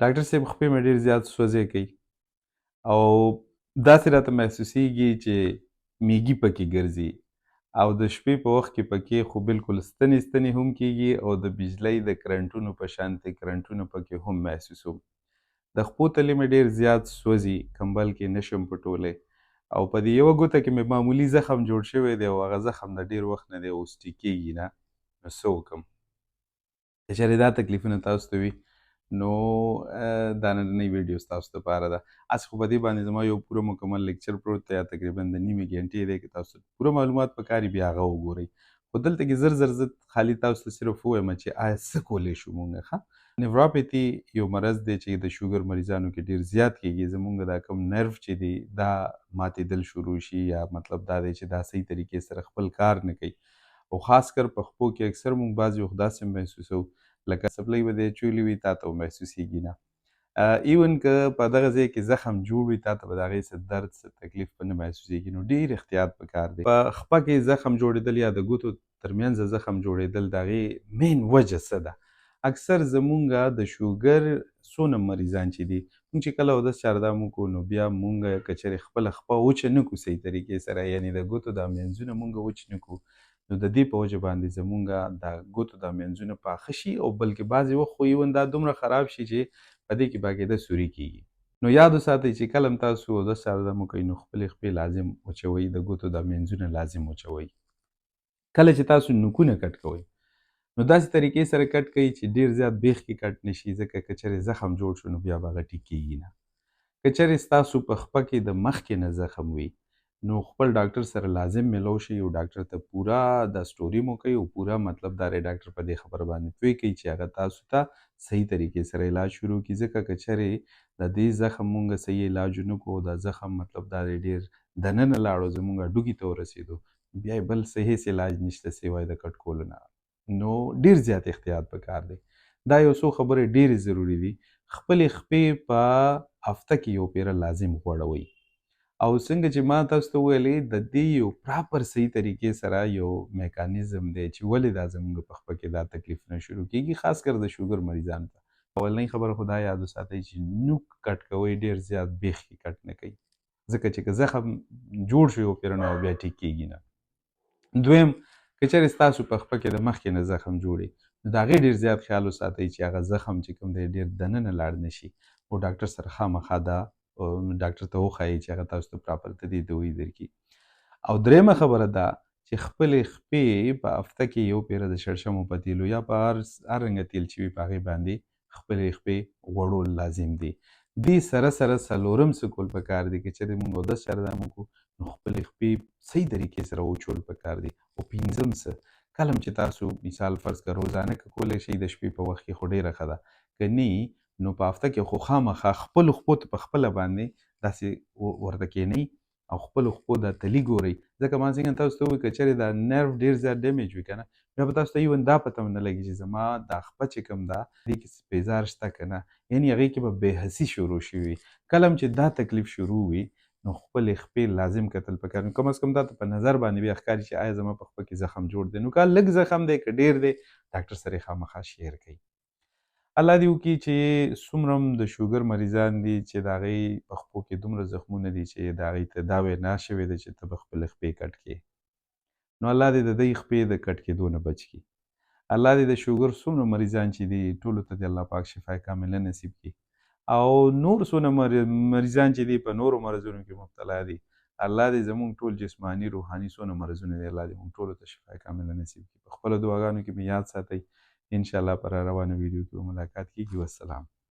ډاکټر صاحب خپې مې ډېر زیات سوځی کوي او داسې راته محسوسیږي چې میږي پکې ګرځي او د شپې په وخت کې پکې خو بالکل ستنې ستنې هم کیږي او د بجلۍ د کرنټونو په شانتې کرنټونه پکې هم محسوسوم. د خپو تلې مې ډېر زیات سوځي، کمبل کې نشم پټولی او په دې یوه ګوته کې مې معمولي زخم جوړ شوی دی او هغه زخم د ډېر وخت نه دی اوس ټیکېږي نه. نو څه وکړم؟ که چېرې دا تکلیفونه تاسو ته وي نو دا نننۍ ویډیو ستاسو دپاره ده. هسې خو په دې باندې زما یو پوره مکمل لیکچر پروت دی، یا تقریبا د نیمې ګنټې دی. که تاسو پوره معلومات پکار وي بیا هغه وګورئ، خو دلته کې زر زر زه خالي تاسو ته صرف ووایم چې آیا څه کولی شو مونږ ښه. نیوراپیتي یو مرض دی چې د شوګر مریضانو کې ډېر زیات کېږي. زمونږ دا کوم نرو چې دی دا ماتېدل شروع شي، یا مطلب دا دی چې دا صحیح طریقې سره خپل کار نه کوي، او خاص کر په خپو کې اکثر مونږ بعضې وخت داسې محسوسوو لکه څپلۍ به دې چولي وي تا ته به محسوسېږي نه. ایون که په دغه ځای کې زخم جوړ وي تا ته به د هغې څه درد څه تکلیف به نه محسوسېږي. نو ډېر احتیاط پکار دی. په خپه کې زخم جوړېدل یا د ګوتو ترمنځ زخم جوړېدل د هغې مین وجه څه ده؟ اکثر زمونږ د شوګر څونه مریضان چې دي، مونږ چې کله اودس چاردام وکړو نو بیا مونږ که چېرې خپله خپه وچه نه کړو صحیح طریقې سره، یعنې د ګوتو دا منځونه مونږ وچ نه کړو، نو د دې په وجه باندې زمونږ د ګوتو دا منځونه پاخه شي، او بلکې بعضې وخت خو ایون دا دومره خراب شي چې په دې کې باقاعده سوري کېږي. نو یاد وساتئ چې کله هم تاسو اودس چاردم وکئ نو خپلې خپې لازم وچوئ، د ګوتو دا منځونه لازم وچوئ. کله چې تاسو نوکونه کټ کوئ نو داسې طریقې سره کټ کوئ چې ډېر زیات بیخ کې کټ نه شي، ځکه که چېرې زخم جوړ شو نو بیا به هغه ټیک کېږي نه. که چېرې ستاسو په خپه کې د مخکې نه زخم وي نو خپل ډاکټر سره لازم ملو شئ، او ډاکټر ته پوره دا سټوري مو کوي، او پوره مطلب دا دی ډاکټر په دې خبره باندې پوه کوي چې هغه تاسو ته صحیح طریقې سره علاج شروع کړي. ځکه که چېرې د دې زخم مونږ صحیح علاج ونه کړو، دا زخم مطلب دا دی ډېر دننه لاړو زمونږ هډوکي ته ورسېدو، بیا یې بل څه هېڅ علاج نشته سوای د کټ کولو نه. نو ډېر زیات احتیاط پکار دی. دا یو څو خبرې ډېرې ضروري دي. خپلې خپې په هفته کې یو پیره لازم غوړوئ، او څنګه چې ما تاسو ته وویلې د دې یو پراپر صحیح طریقې سره یو میکانیزم دی چې ولې دا زموږ په خپه کې دا تکلیفونه شروع کېږي، خاص کر د شوګر مریضانو ته. اولنۍ خبره خو دا یاد وساتئ چې نوک کټ کوئ ډېر زیات بیخ کې کټ نه کوئ، ځکه چې که زخم جوړ شو یو پیره نو بیا ټیک کېږي نه. دویم، که چېرې ستاسو په خپه کې د مخکې نه زخم جوړي نو د هغې ډېر زیات خیال وساتئ چې هغه زخم چې کوم دی ډېر دننه لاړ نه شي، او ډاکټر سره خامخا دا ډاکټر ته وښایئ چې هغه تاسو ته پراپر د دې دوایي درکړي. او دریمه خبره دا چې خپلې خپې په هفته کې یو پیره د شړشمو په تیلو یا په هر رنګه تیل چې وي په هغې باندې خپلې خپې غوړول لازم دي. دې سره سره څلورم څه کول پکار دي، که چېرې مونږ اودس چاردام وکړو نو خپلې خپې صحیح طریقې سره وچول پکار دي. او پنځم څه، کله هم چې تاسو مثال فرض که روزانه که کولی شئ د شپې په وخت کې خو ډېره ښه ده، که نه نو په هفته کې خو خامخا خپلو خپو ته په خپله باندې داسې ورته کښېنئ او خپلو خپو دا تلي ګورئ. ځکه ما څنګه تاسو ته ووایي که چېرې دا نرو ډېر زیات ډیمیج وي که نه، بیا به تاسو ته ایون دا پته هم نه لګي چې زما دا خپه چې کوم ده دې کې پیزار شته که نه، یعنې هغې کې به بېحسي شروع شوي وي. کله هم چې دا تکلیف شروع وي نو خپلې خپې لازم کتل پکار دي. کم از کم دا ته په نظر باندې بیا ښکاري چې آیا زما په خپه کې زخم جوړ دی، نو که لږ زخم دی که ډېر دی ډاکټر سره یې خامخا شیر کوي. الله دې وکړي چې څومره هم د شوګر مریضان دي چې د هغې په خپو کې دومره زخمونه دي چې د هغې ته دا وینا شوې ده چې ته به خپلې خپې کټ کړې، نو الله دې د دوی خپې د کټ کېدو نه بچ کړي. الله دې د شوګر څومره مریضان چې دي ټولو ته دې الله پاک شفای کامله نصیب کړي، او نور څونه مریضان چې دي په نورو مرضونو کې مبتلا دي، الله دې زمونږ ټول جسماني روحاني څونه مرضونه دي الله دې مونږ ټولو ته شفای کامله نصیب کړي. په خپلو دعاګانو کې مې یاد ساتئ. انشاءالله پر روانه ویډیو کې به ملاقات کېږي. والسلام.